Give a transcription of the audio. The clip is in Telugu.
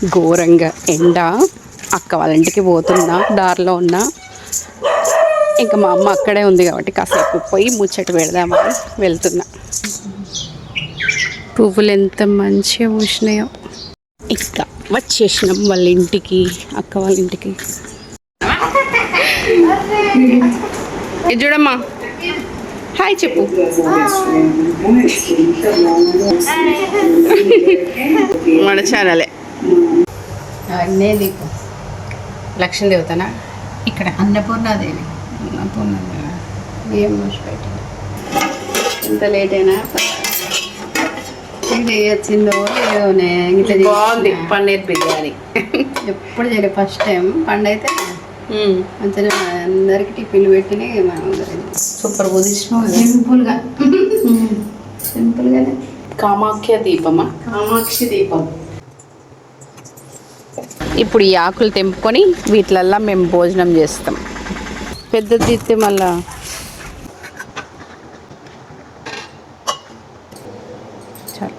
ఘోరంగా ఎండ. అక్క వాళ్ళ ఇంటికి పోతున్నా, దారిలో ఉన్నా. ఇంకా మా అమ్మ అక్కడే ఉంది కాబట్టి కాసేపు పోయి ముచ్చట పెడదామని వెళ్తున్నా. పువ్వులు ఎంత మంచిగా పూసినాయో. ఇంకా వచ్చేసినాం వాళ్ళ ఇంటికి, అక్క వాళ్ళ ఇంటికి. ఇది చూడమ్మా, హాయ్ చెప్పు. మన ఛానలే దీపం. లక్ష్మీదేవతనా? ఇక్కడ అన్నపూర్ణాదేవి. బియ్యం మోసి పెట్టింది. ఎంత లేట్ అయినా ఇది వచ్చిందో ఇట్లా బాగుంది. పన్నీర్ బిర్యానీ ఎప్పుడు చేయలేదు, ఫస్ట్ టైం. పండు అయితే మంచిగా అందరికి టిఫిన్లు పెట్టి మనం సూపర్ పొజిషన్. సింపుల్గా సింపుల్గానే. కామాఖ్య దీపమా? కామాక్షి దీపం. ఇప్పుడు ఈ ఆకులు తెంపుకొని వీటిలల్లా మేము భోజనం చేస్తాం. పెద్దది తీస్తే మళ్ళా చాలు.